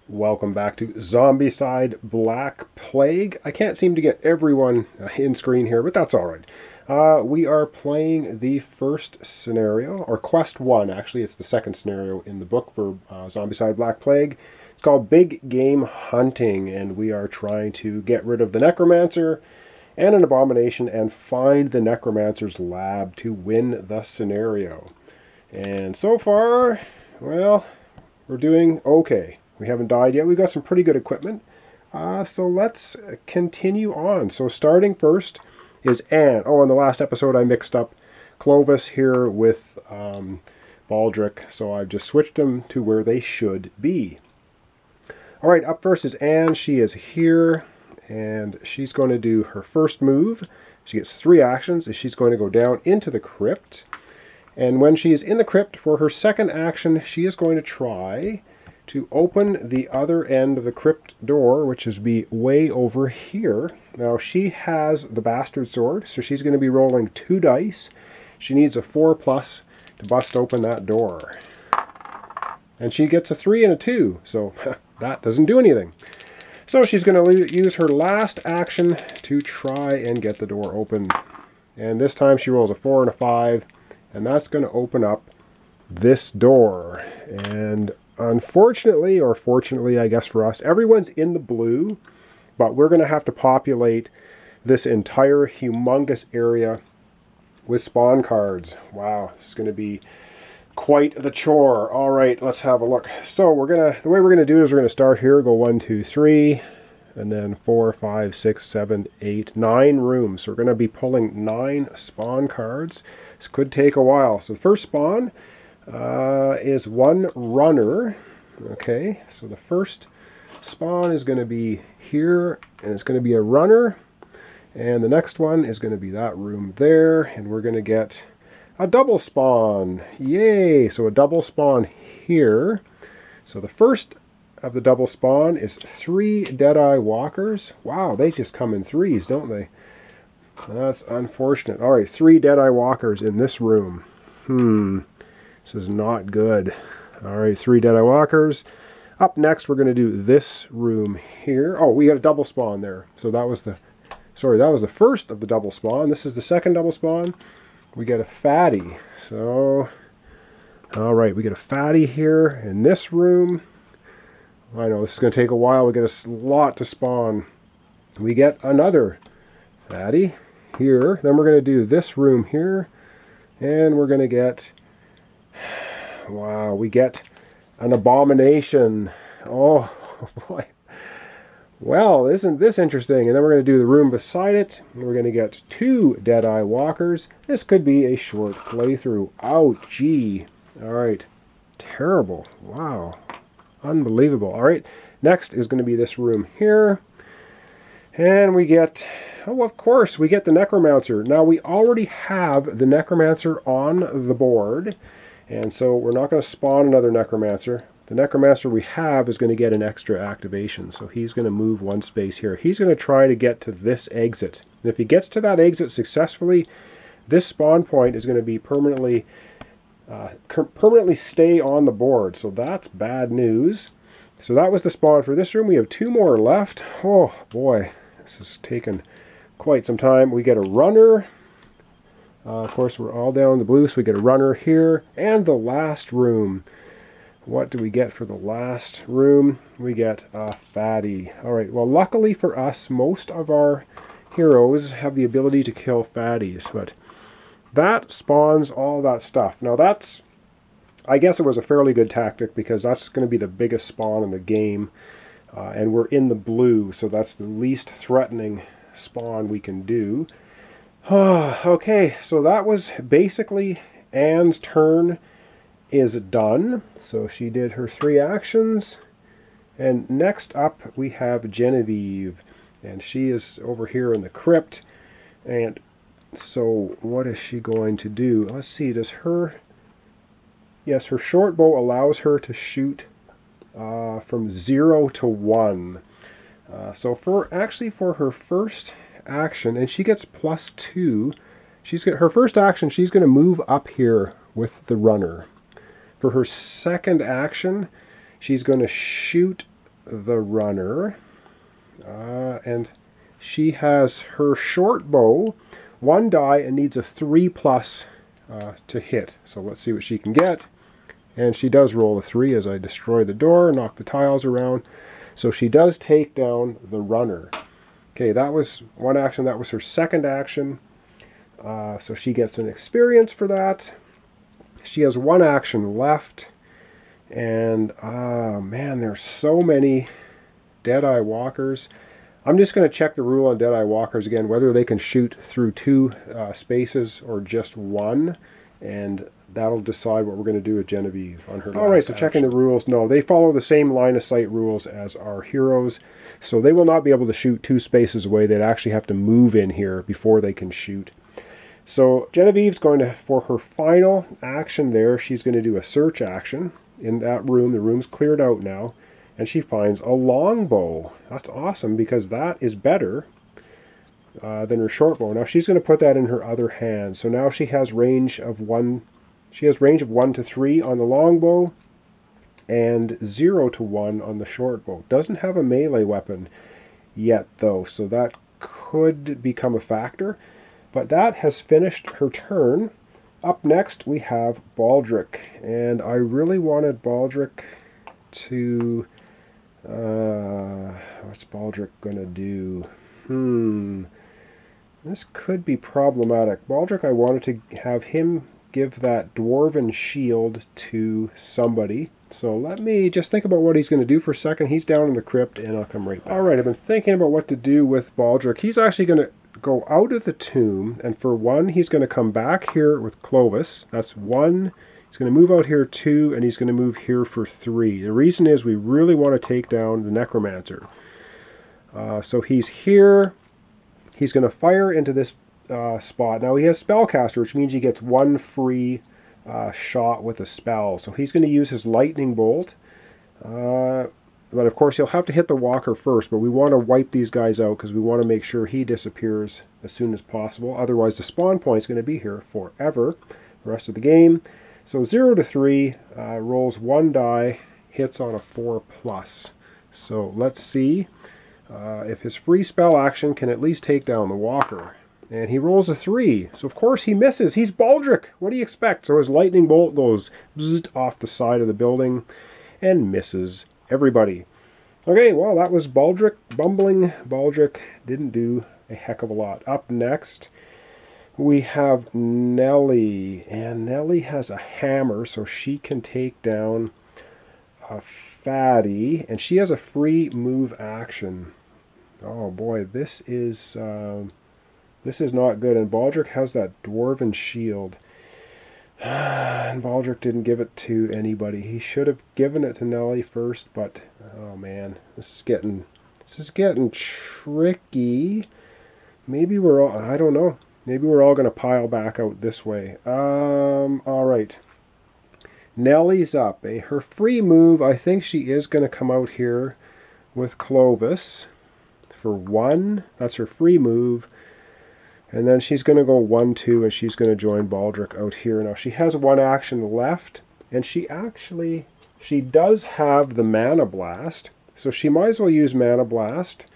Welcome back to Zombicide Black Plague. I can't seem to get everyone in screen here, but that's alright. We are playing the first scenario, or Quest 1 actually. It's the second scenario in the book for Zombicide Black Plague. It's called Big Game Hunting, and we are trying to get rid of the Necromancer and an abomination and find the Necromancer's lab to win the scenario. And so far, well, we're doing okay. We haven't died yet. We've got some pretty good equipment. So let's continue on. So starting first is Anne. Oh, in the last episode I mixed up Clovis here with Baldric. So I've just switched them to where they should be. Alright, up first is Anne. She is here. And she's going to do her first move. She gets 3 actions. She's going to go down into the crypt. And when she is in the crypt for her second action, she is going to try to open the other end of the crypt door, which is be way over here. Now she has the bastard sword, so she's going to be rolling 2 dice. She needs a 4+ to bust open that door. And she gets a 3 and a 2, so that doesn't do anything. So she's going to use her last action to try and get the door open. And this time she rolls a 4 and a 5, and that's going to open up this door. And unfortunately, or fortunately I guess for us, everyone's in the blue, but we're going to have to populate this entire humongous area with spawn cards. Wow, this is going to be quite the chore. All right, let's have a look. So the way we're going to do it is we're going to start here, go 1, 2, 3, and then 4, 5, 6, 7, 8, 9 rooms. So we're going to be pulling 9 spawn cards. This could take a while. So the first spawn is 1 runner. Okay, so the first spawn is going to be here, and it's going to be a runner. And the next one is going to be that room there, and we're going to get a double spawn. Yay! So a double spawn here. So the first of the double spawn is 3 Deadeye Walkers. Wow, they just come in 3s, don't they? That's unfortunate. Alright, 3 Deadeye Walkers in this room. This is not good. Alright, 3 Deadeye Walkers. Up next, we're going to do this room here. Oh, we got a double spawn there. So that was the first of the double spawn. This is the second double spawn. We get a fatty. So, alright, we get a fatty here in this room. I know this is going to take a while. We get a lot to spawn. We get another fatty here. Then we're going to do this room here. And we're going to get, wow, we get an abomination. Oh, boy. Well, isn't this interesting? And then we're going to do the room beside it. And we're going to get 2 Deadeye Walkers. This could be a short playthrough. Ouchie. Alright. Terrible. Wow. Unbelievable. Alright. Next is going to be this room here. And we get, oh, of course, we get the Necromancer. Now, we already have the Necromancer on the board. And so we're not going to spawn another Necromancer. The Necromancer we have is going to get an extra activation. So he's going to move 1 space here. He's going to try to get to this exit. And if he gets to that exit successfully, this spawn point is going to be permanently stay on the board. So that's bad news. So that was the spawn for this room. We have 2 more left. Oh, boy. This has taken quite some time. We get a runner. Of course, we're all down in the blue, so we get a runner here. And the last room. What do we get for the last room? We get a fatty. Alright, well, luckily for us, most of our heroes have the ability to kill fatties. But that spawns all that stuff. Now that's, I guess it was a fairly good tactic, because that's going to be the biggest spawn in the game. And we're in the blue, so that's the least threatening spawn we can do. Okay, so that was basically Anne's turn is done. So she did her 3 actions. And next up we have Genevieve. And she is over here in the crypt. And so what is she going to do? Let's see, does her... Yes, her short bow allows her to shoot from 0 to 1. So for her first action, and she gets +2, her first action, she's going to move up here with the runner. For her second action, she's going to shoot the runner. And she has her short bow, 1 die, and needs a 3+ to hit. So let's see what she can get. And she does roll a 3 as I destroy the door, knock the tiles around. So she does take down the runner. Okay, that was one action. That was her second action. So she gets an experience for that. She has 1 action left. And, man, there's so many Deadeye Walkers. I'm just going to check the rule on Deadeye Walkers again, whether they can shoot through 2 spaces or just 1. And that'll decide what we're going to do with Genevieve on her last Alright, so checking the rules. No, they follow the same line of sight rules as our heroes. So they will not be able to shoot 2 spaces away. They'd actually have to move in here before they can shoot. So Genevieve's going to, for her final action there, she's going to do a search action in that room. The room's cleared out now. And she finds a longbow. That's awesome because that is better than her short bow. Now she's going to put that in her other hand. So now she has range of 1. She has range of 1 to 3 on the longbow and 0 to 1 on the short bow. Doesn't have a melee weapon yet though, so that could become a factor. But that has finished her turn. Up next we have Baldric, and I really wanted Baldric to... what's Baldric gonna do? This could be problematic. Baldric, I wanted to have him give that dwarven shield to somebody. So let me just think about what he's going to do for a second. He's down in the crypt, and I'll come right back. Alright, I've been thinking about what to do with Baldric. He's actually going to go out of the tomb, and for 1, he's going to come back here with Clovis. That's 1. He's going to move out here 2, and he's going to move here for 3. The reason is we really want to take down the Necromancer. So he's here. He's going to fire into this spot. Now he has Spellcaster, which means he gets 1 free shot with a spell. So he's going to use his Lightning Bolt. But of course he'll have to hit the walker first, but we want to wipe these guys out because we want to make sure he disappears as soon as possible. Otherwise the spawn point is going to be here forever the rest of the game. So 0 to 3, rolls 1 die, hits on a 4+. So let's see if his free spell action can at least take down the walker. And he rolls a 3. So of course he misses. He's Baldric. What do you expect? So his lightning bolt goes bzzzt off the side of the building and misses everybody. Okay, well that was Baldric. Bumbling Baldric didn't do a heck of a lot. Up next we have Nellie. And Nellie has a hammer, so she can take down a fatty. And she has a free move action. Oh boy, this is not good. And Baldric has that dwarven shield. And Baldric didn't give it to anybody. He should have given it to Nellie first, but oh man, this is getting tricky. Maybe we're all, I don't know. Maybe we're all going to pile back out this way. All right. Nellie's up. Her free move, I think she is going to come out here with Clovis for 1. That's her free move. And then she's going to go 1, 2, and she's going to join Baldric out here. Now she has 1 action left, and she does have the Mana Blast, so she might as well use Mana Blast.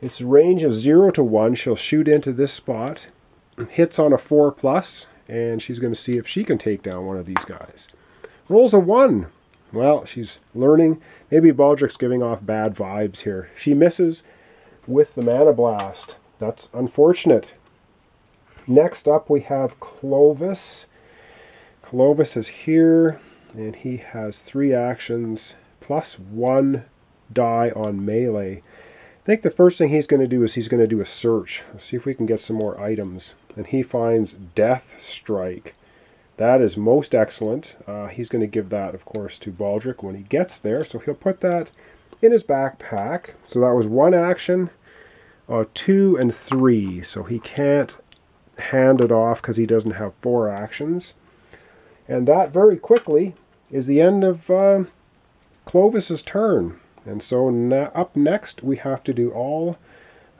Its range is 0 to 1. She'll shoot into this spot, hits on a 4+, and she's going to see if she can take down one of these guys. Rolls a 1. Well, she's learning. Maybe Baldric's giving off bad vibes here. She misses with the Mana Blast. That's unfortunate. Next up we have Clovis. Clovis is here, and he has 3 actions plus 1 die on melee. I think the first thing he's going to do is he's going to do a search. Let's see if we can get some more items. And he finds Death Strike. That is most excellent. He's going to give that, of course, to Baldric when he gets there. So he'll put that in his backpack. So that was 1 action, 2 and 3. So he can't hand it off because he doesn't have 4 actions. And that very quickly is the end of Clovis's turn. And so up next we have to do all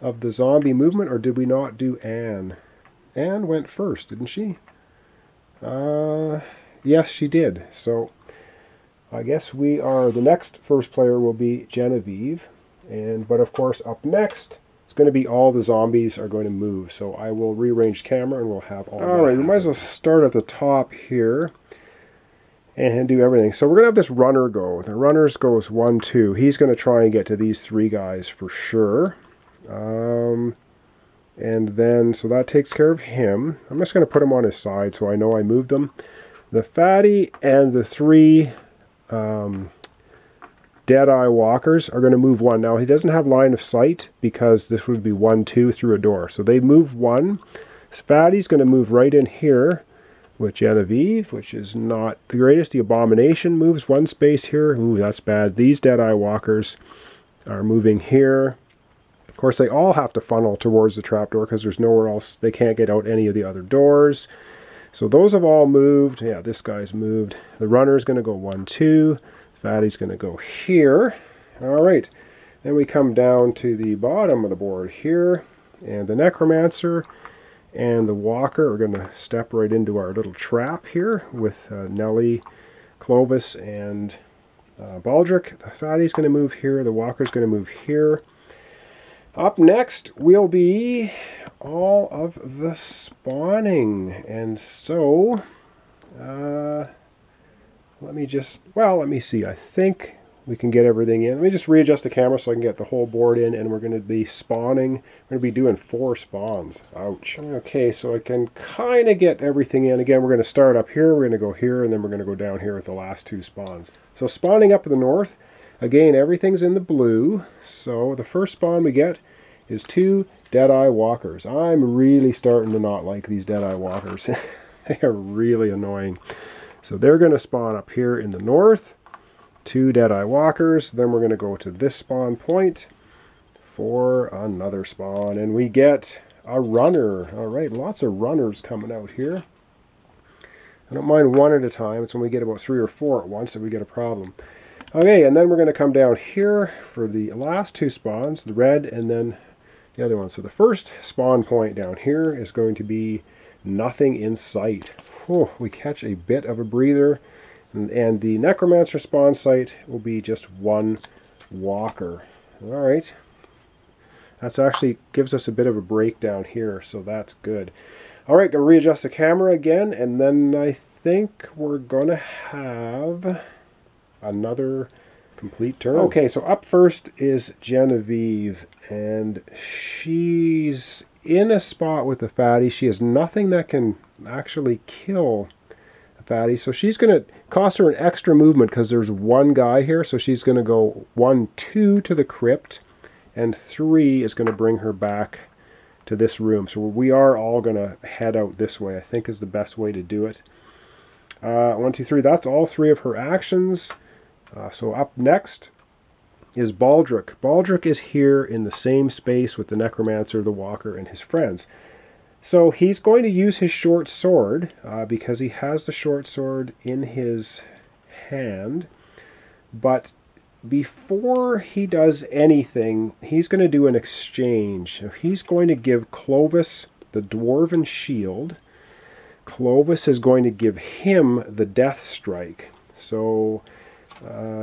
of the zombie movement, or did we not do Anne? Anne went first, didn't she? Yes, she did. So I guess the next first player will be Genevieve. But of course up next, it's going to be all the zombies are going to move. So I will rearrange camera and we'll have all Alright, we might as well start at the top here and do everything. So we're going to have this runner go. The runners goes 1, 2. He's going to try and get to these 3 guys for sure. And then, so that takes care of him. I'm just going to put him on his side so I know I moved them. The fatty and the 3 Deadeye walkers are going to move 1. Now, he doesn't have line of sight because this would be 1, 2 through a door. So they move 1. This fatty's going to move right in here with Genevieve, which is not the greatest. The Abomination moves 1 space here. Ooh, that's bad. These Deadeye walkers are moving here. Of course, they all have to funnel towards the trapdoor because there's nowhere else. They can't get out any of the other doors. So those have all moved. Yeah, this guy's moved. The runner's going to go 1, 2. Fatty's going to go here. All right. Then we come down to the bottom of the board here. And the Necromancer and the Walker are going to step right into our little trap here with Nellie, Clovis, and Baldric. The Fatty's going to move here. The Walker's going to move here. Up next will be all of the spawning. And so, let me see. I think we can get everything in. Let me just readjust the camera so I can get the whole board in, and we're going to be spawning. We're going to be doing 4 spawns. Ouch. Okay, so I can kind of get everything in. Again, we're going to start up here, we're going to go here, and then we're going to go down here with the last 2 spawns. So spawning up in the north, again, everything's in the blue. So the first spawn we get is 2 Deadeye walkers. I'm really starting to not like these Deadeye walkers. They are really annoying. So they're going to spawn up here in the north. 2 Deadeye walkers. Then we're going to go to this spawn point for another spawn. And we get a runner. Alright, lots of runners coming out here. I don't mind 1 at a time. It's when we get about 3 or 4 at once that we get a problem. Okay, and then we're going to come down here for the last 2 spawns. The red and then the other one. So the first spawn point down here is going to be nothing in sight. Oh, we catch a bit of a breather. And the Necromancer spawn site will be just 1 walker. Alright. That's actually gives us a bit of a break down here, so that's good. Alright, going to readjust the camera again, and then I think we're going to have another complete turn. Okay, so up first is Genevieve, and she's in a spot with the fatty. She has nothing that can actually kill the fatty, so she's going to cost her an extra movement because there's 1 guy here, so she's going to go 1, 2 to the crypt, and 3 is going to bring her back to this room. So we are all going to head out this way, I think is the best way to do it. 1, 2, 3, that's all 3 of her actions. So up next is Baldric. Baldric is here in the same space with the Necromancer, the Walker, and his friends. So he's going to use his short sword because he has the short sword in his hand. But before he does anything, he's going to do an exchange. So he's going to give Clovis the Dwarven Shield. Clovis is going to give him the Death Strike. So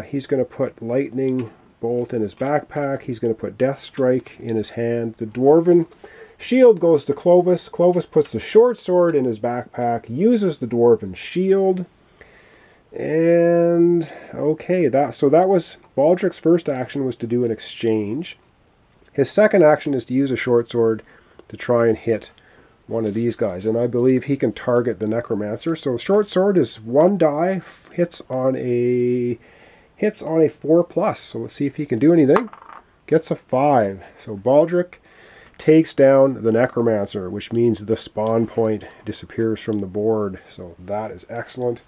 he's going to put Lightning Bolt in his backpack. He's going to put Death Strike in his hand. The Dwarven Shield goes to Clovis. Clovis puts the short sword in his backpack, uses the Dwarven Shield. And okay, so that was Baldric's first action, was to do an exchange. His second action is to use a short sword to try and hit one of these guys, and I believe he can target the Necromancer. So short sword is 1 die, hits on a 4+. So let's see if he can do anything. Gets a 5. So Baldric takes down the Necromancer, which means the spawn point disappears from the board. So that is excellent.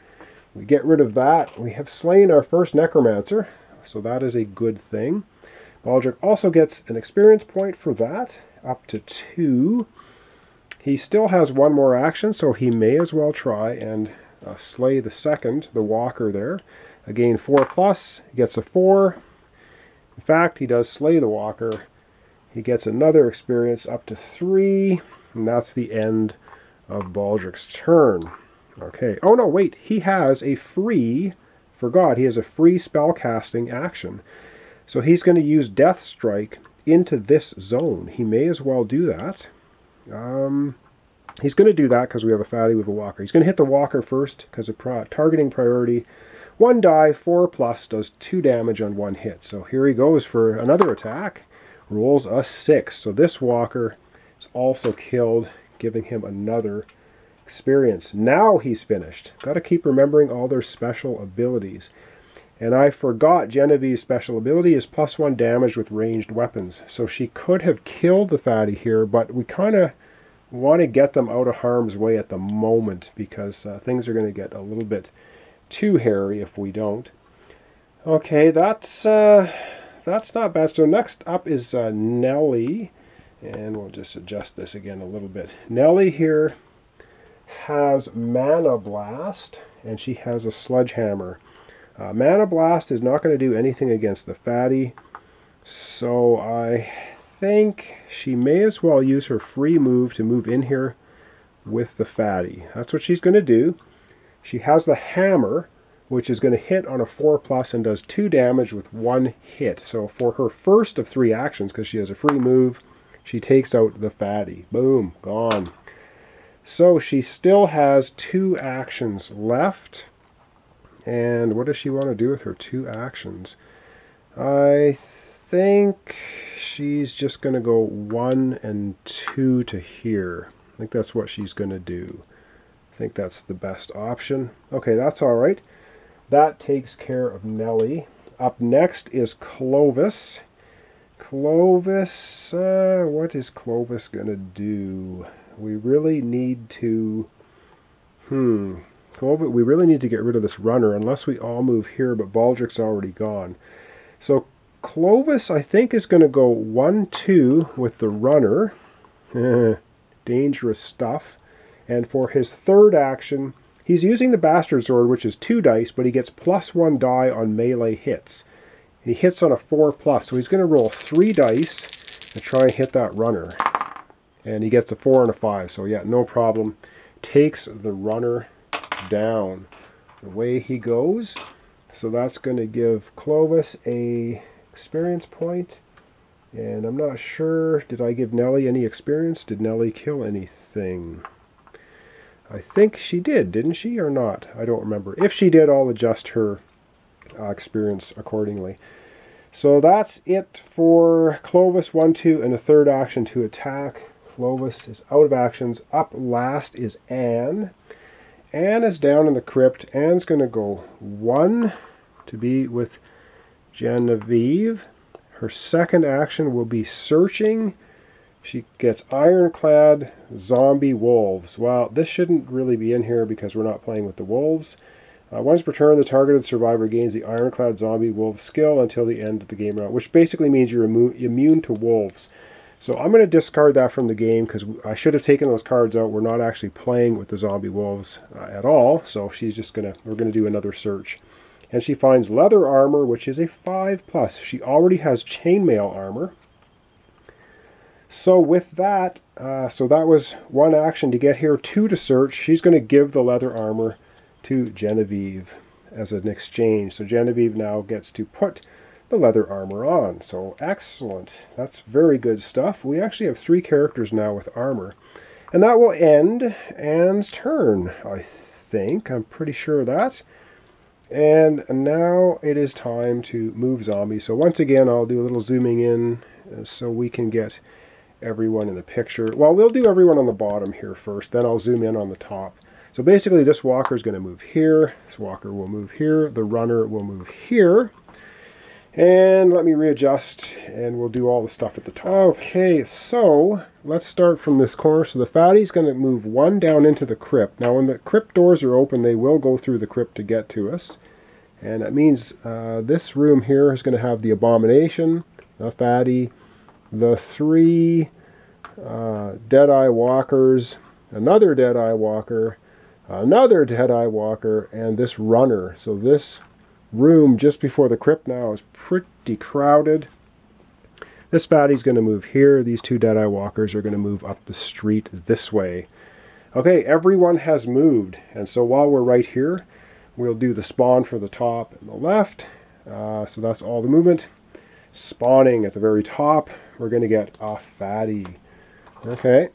We get rid of that. We have slain our first Necromancer, so that is a good thing. Baldric also gets an experience point for that, up to 2. He still has 1 more action, so he may as well try and slay the second, the Walker there. Again, 4+, he gets a 4. In fact, he does slay the Walker. He gets another experience up to 3, and that's the end of Baldric's turn. Okay. Oh no, wait. He has a free forgot he has a free spellcasting action. So he's going to use Death Strike into this zone. He may as well do that. He's going to do that because we have a fatty with a walker. He's going to hit the walker first because of targeting priority. 1 die, 4+, does 2 damage on 1 hit. So here he goes for another attack. Rolls a 6. So this walker is also killed, giving him another experience. Now he's finished. Got to keep remembering all their special abilities. And I forgot Genevieve's special ability is +1 damage with ranged weapons. So she could have killed the fatty here, but we kind of want to get them out of harm's way at the moment because things are going to get a little bit too hairy if we don't. Okay, that's not bad. So next up is Nellie, and we'll just adjust this again a little bit. Nellie here has Mana Blast, and she has a Sledgehammer. Mana Blast is not going to do anything against the fatty, so I think she may as well use her free move to move in here with the fatty. That's what she's going to do. She has the hammer, which is going to hit on a 4+ and does 2 damage with 1 hit. So for her first of 3 actions, because she has a free move, she takes out the fatty. Boom, gone. So she still has 2 actions left. And what does she want to do with her 2 actions? I think she's just going to go 1 and 2 to here. I think that's what she's going to do. I think that's the best option. Okay, that's all right. That takes care of Nellie. Up next is Clovis. Clovis, what is Clovis going to do? We really need to... Clovis, we really need to get rid of this runner, unless we all move here, but Baldric's already gone. So Clovis, I think, is going to go 1-2 with the runner. Dangerous stuff. And for his third action, he's using the Bastard Sword, which is 2 dice, but he gets +1 die on melee hits. He hits on a 4+, so he's going to roll 3 dice and try and hit that runner. And he gets a 4 and a 5, so yeah, no problem. Takes the runner down. Away he goes. So that's going to give Clovis a experience point. And I'm not sure, did I give Nellie any experience? Did Nellie kill anything? I think she did, didn't she, or not? I don't remember. If she did, I'll adjust her experience accordingly. So that's it for Clovis. 1-2 and a third action to attack. Clovis is out of actions. Up last is Anne. Anne is down in the crypt. Anne's going to go 1 to be with Genevieve. Her second action will be searching. She gets Ironclad Zombie Wolves. Well, this shouldn't really be in here because we're not playing with the wolves. Once per turn, the targeted survivor gains the Ironclad Zombie Wolf skill until the end of the game round, which basically means you're immune to wolves. So I'm going to discard that from the game because I should have taken those cards out. We're not actually playing with the zombie wolves at all. So she's just we're going to do another search. And she finds leather armor, which is a 5+. She already has chainmail armor. So with that, so that was 1 action to get here, 2 to search. She's going to give the leather armor to Genevieve as an exchange. So Genevieve now gets to put the leather armor on. So excellent. That's very good stuff. We actually have 3 characters now with armor. And that will end Anne's turn, I think. I'm pretty sure of that. And now it is time to move zombies. So once again, I'll do a little zooming in so we can get everyone in the picture. Well, we'll do everyone on the bottom here first, then I'll zoom in on the top. So basically this walker is going to move here, this walker will move here, the runner will move here. And let me readjust and we'll do all the stuff at the top. Okay, so let's start from this corner. So the fatty's going to move 1 down into the crypt. Now when the crypt doors are open, they will go through the crypt to get to us. And that means this room here is going to have the abomination, the fatty, the 3 Deadeye walkers, another Deadeye walker, another Deadeye walker, and this runner. So this room just before the crypt now is pretty crowded. This fatty's going to move here. These 2 Deadeye walkers are going to move up the street this way. Okay, everyone has moved, and so while we're right here, We'll do the spawn for the top and the left. So that's all the movement. Spawning at the very top, we're going to get a fatty. Okay,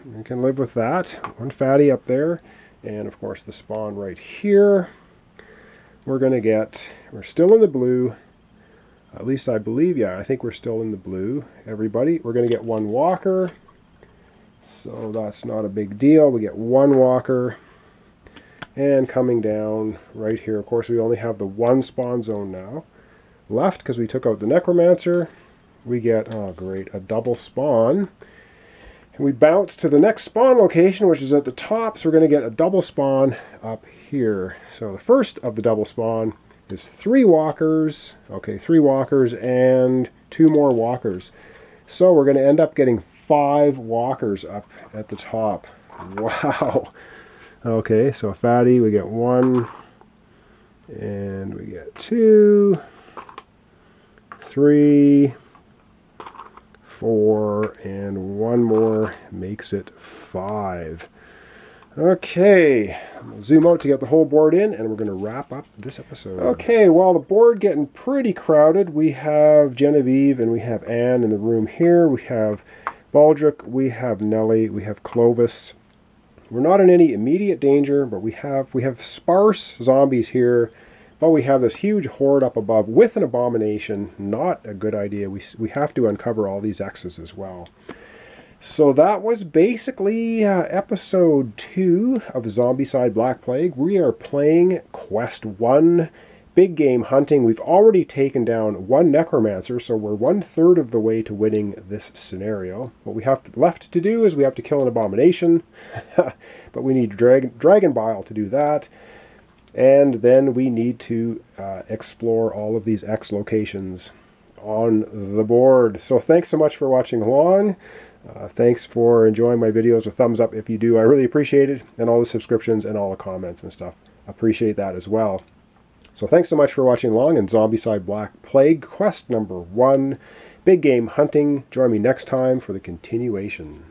we can live with that. One fatty up there, and of course the spawn right here. We're going to get, we're still in the blue. At least I believe, yeah, I think we're still in the blue, everybody. We're going to get one walker. So that's not a big deal. We get one walker. And coming down right here, of course, we only have the one spawn zone now left because we took out the Necromancer. We get, oh great, a double spawn. And we bounce to the next spawn location, which is at the top. So we're going to get a double spawn up here. So the first of the double spawn is 3 walkers. Okay, 3 walkers and 2 more walkers. So we're going to end up getting 5 walkers up at the top. Wow. Okay, so a fatty, we get 1, and we get 2, 3, 4, and 1 more makes it 5. Okay, we'll zoom out to get the whole board in, and we're going to wrap up this episode. Okay, well, the board getting pretty crowded. We have Genevieve and we have Anne in the room here. We have Baldric, we have Nellie, we have Clovis. We're not in any immediate danger, but we have sparse zombies here, but we have this huge horde up above with an abomination. Not a good idea. We have to uncover all these X's as well. So that was basically episode 2 of Zombicide Black Plague. We are playing Quest 1, big game hunting. We've already taken down 1 Necromancer, so we're 1/3 of the way to winning this scenario. What we have left to do is we have to kill an abomination, but we need Dragon Bile to do that. And then we need to explore all of these X locations on the board. So thanks so much for watching along. Thanks for enjoying my videos. A thumbs up if you do. I really appreciate it. And all the subscriptions and all the comments and stuff. Appreciate that as well. So thanks so much for watching along in Zombicide Black Plague Quest number 1. Big game hunting. Join me next time for the continuation.